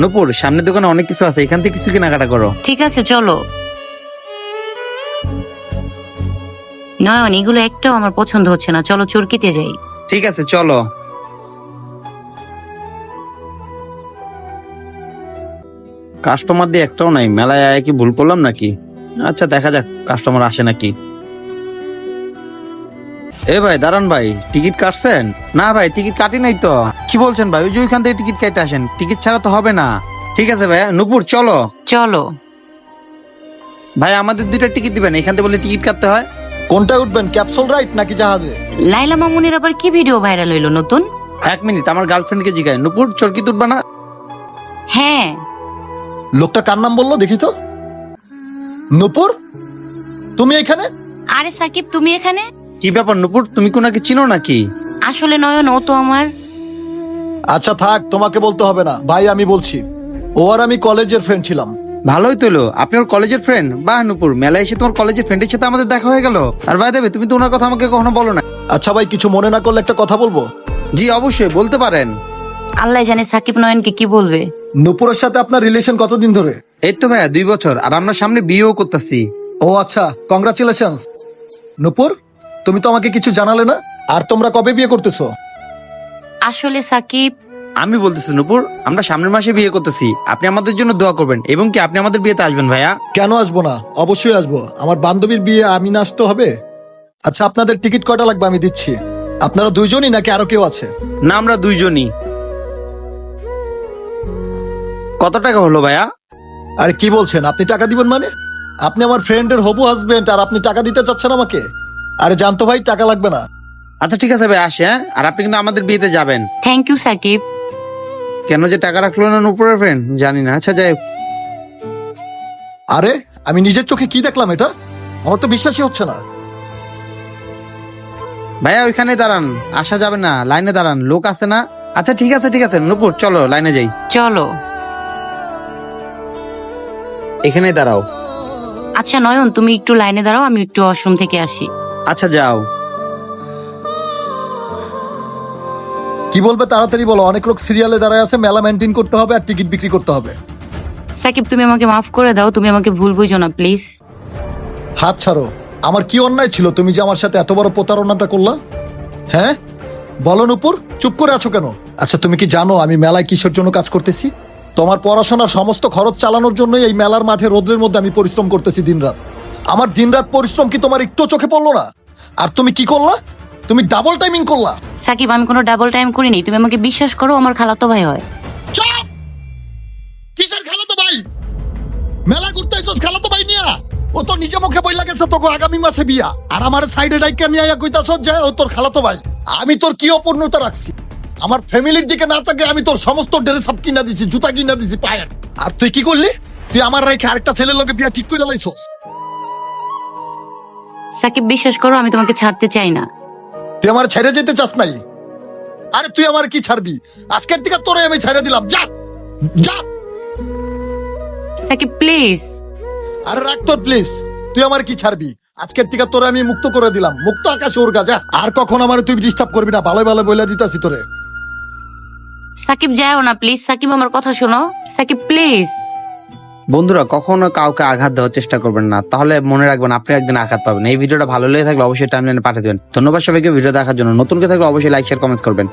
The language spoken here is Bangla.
নূপুর, সামনের দোকানে অনেক কিছু আছে, এখান থেকে কিছু কেনাকাটা করো। ঠিক আছে চলো। নয়ন, এগুলো একটাও আমার পছন্দ হচ্ছে না, চলো চরকিতে যাই। ঠিক আছে চলো। কাস্টমার দিয়ে একটাও নাই, মেলায় আয় কি ভুল করলাম নাকি? আচ্ছা দেখা যাক কাস্টমার আসে নাকি। এ ভাই দাঁড়ান ভাই, টিকিট কাটছেন? না ভাই টিকিট কাটি নাই তো। কি বলছেন ভাই? ওই যে ওইখান থেকে টিকিট কেটে আসেন, টিকিট ছাড়া তো হবে না। ঠিক আছে ভাই, নূপুর চলো। চলো। ভাই আমাদের 2টা টিকিট দিবেন, এখান থেকে বলে টিকিট কাটতে হয়। কোনটা উঠবেন, ক্যাপসুল রাইড নাকি জাহাজে? লাইলা মামুনের আবার কি ভিডিও ভাইরাল হইলো নতুন? 1 মিনিট, আমার গার্লফ্রেন্ডকে জিগায়। নূপুর চরকি তুলবা না? হ্যাঁ। লোকটা কার নাম বললো দেখি তো। নূপুর, তুমি এখানে? আরে সাকিব, তুমি এখানে? কি ব্যাপার নূপুর, তুমি কোনাকে চিনো নাকি? আসলে নয়ন, ও তো আমার। আচ্ছা থাক, তোমাকে বলতে হবে না ভাই, আমি বলছি। ও আর আমি কলেজের ফ্রেন্ড ছিলাম। ভালোই তো হলো, আপনি ওর কলেজের ফ্রেন্ড। বাহ নূপুর, মেলায় এসে তোমার কলেজের ফ্রেন্ডের সাথে আমাদের দেখা হয়ে গেল। আর ভাই দেবে, তুমি তো ওনার কথা আমাকে কখনো বলো না। আচ্ছা ভাই, কিছু মনে না করলে একটা কথা বলবো? জি অবশ্যই বলতে পারেন। আল্লাহ জানে সাকিব নয়নকে কি বলবে। নূপুরের সাথে আপনার রিলেশন কতদিন ধরে? এই তো ভাইয়া 2 বছর, আর আমরা সামনে বিয়েও করতেছি। ও আচ্ছা, কংগ্রাচুলেশনস। নূপুর, তুমি তো আমাকে কিছু জানালে না। আর তোমরা কবে বিয়ে করতেছো? আসলে সাকিব, আমি বলতেছি নূপুর, আমরা সামনের মাসে বিয়ে করতেছি। আপনি আমাদের জন্য দোয়া করবেন, এবং কি আপনি আমাদের বিয়েতে আসবেন ভাইয়া। কেন আসবো না, অবশ্যই আসবো। আমার বান্ধবীর বিয়ে, আমি না আসতে হবে? আচ্ছা, আপনাদের টিকিট কয়টা লাগবে আমি দিচ্ছি। আপনারা 2জনই নাকি আরো কেউ আছে? না, আমরা 2জনই। কত টাকা হলো ভাইয়া? আরে কি বলছেন, আপনি টাকা দিবেন মানে? আপনি আমার ফ্রেন্ডের হবু হাজবেন্ড আর আপনি টাকা দিতে চাচ্ছেন আমাকে? আরে জানতো ভাই, টাকা লাগবে না। আচ্ছা ঠিক আছে ভাই, আসে। হ্যাঁ, আর আপনি কিন্তু আমাদের বিয়েতে যাবেন। Thank you Shakib. কেন যে টাকা রাখলো না নূপুরের ফ্রেন্ড, জানি না। আচ্ছা যাই হোক। আরে আমি নিজের চোখে কি দেখলাম, এটা আমার তো বিশ্বাসই হচ্ছে না। ভাইয়া ওইখানে দাঁড়ান, আসা যাবে না, লাইনে দাঁড়ান, লোক আছে না। আচ্ছা ঠিক আছে ঠিক আছে নূপুর, চলো লাইনে যাই। চলো। এখানেই দাঁড়াও। আচ্ছা নয়ন, তুমি একটু লাইনে দাঁড়াও, আমি একটু ওয়াশরুম থেকে আসি। আচ্ছা যাও। কি বলবে তাড়াতাড়ি বলো, অনেক লোক সিরিয়ালে দাঁড়ায় আছে, মেলা মেনটেন করতে হবে আর টিকিট বিক্রি করতে হবে। সাকিব, তুমি আমাকে মাফ করে দাও, তুমি আমাকে ভুল বুঝো না প্লিজ। হাত ছাড়ো। আমার কি অন্যায় ছিল তুমি যে আমার সাথে এত বড় প্রতারণাটা করলা? হ্যাঁ বলো নূপুর, চুপ করে আছো কেন? আচ্ছা তুমি কি জানো আমি মেলায় কিসের জন্য কাজ করতেছি? তোমার পড়াশোনার সমস্ত খরচ চালানোর জন্যই এই মেলার মাঠে রোদ্রের মধ্যে আমি পরিশ্রম করতেছি দিনরাত। আমার দিনরাত পরিশ্রম কি তোমার একটু চোখে পড়লো না? আর তুমি কি করলা? তুমি ডাবল টাইমিং করলা। সাকিব, আমি কোনো ডাবল টাইম করিনি, তুমি আমাকে বিশ্বাস করো, আমার খালাতো ভাই হয়। চুপ! কিসের খালাতো ভাই? মেলা ঘুরতে আইছস খালাতো ভাই নিয়া? ও তো নিজে মুখে বইলা গেছে তোকে আগামী মাসে বিয়া, আর আমার সাইডে ডাইকে নিয়ে আইয়া কইতাছস যে ও তোর খালাতো ভাই। আমি তোর কি অপূর্ণতা রাখছি? আমার ফ্যামিলির দিকে না তাকে আমি তোর সমস্ত ড্রেস আপ কিনা দিছি, জুতা কিনা দিছি পায়ের। আর তুই কি করলি? তুই আমার রেখে আরেকটা ছেলের লগে বিয়া ঠিক করে লাইছস। সাকিব, বিশ্বাস করো, আমি তোমাকে ছাড়তে চাই না। তুই আমার ছেড়ে যেতে চাস নাই? আরে তুই আমার কি ছাড়বি? আজকের থেকে তোরে আমি ছেড়ে দিলাম, যা যা। সাকিব প্লিজ। আরে রাখ তোর প্লিজ, তুই আমার কি ছাড়বি? আজকের থেকে তোরে আমি মুক্ত করে দিলাম, মুক্ত আকাশে উড়গা, যা। আর কখন আমার তুই ডিস্টার্ব করবি না, ভালো ভালো বলে দিতাছি তোরে। সাকিব যাও না প্লিজ, সাকিব আমার কথা শোনো, সাকিব প্লিজ। বন্ধুরা, কখনো কাউকে আঘাত দেওয়ার চেষ্টা করবেন না, তাহলে মনে রাখবেন আপনি একদিন আঘাত পাবেন। এই ভিডিওটা ভালো লেগে থাকলে অবশ্যই টাইমলাইনে পাঠিয়ে দেবেন। ধন্যবাদ সবাইকে ভিডিও দেখার জন্য। নতুন কেউ থাকলে অবশ্যই লাইক শেয়ার কমেন্ট করবেন।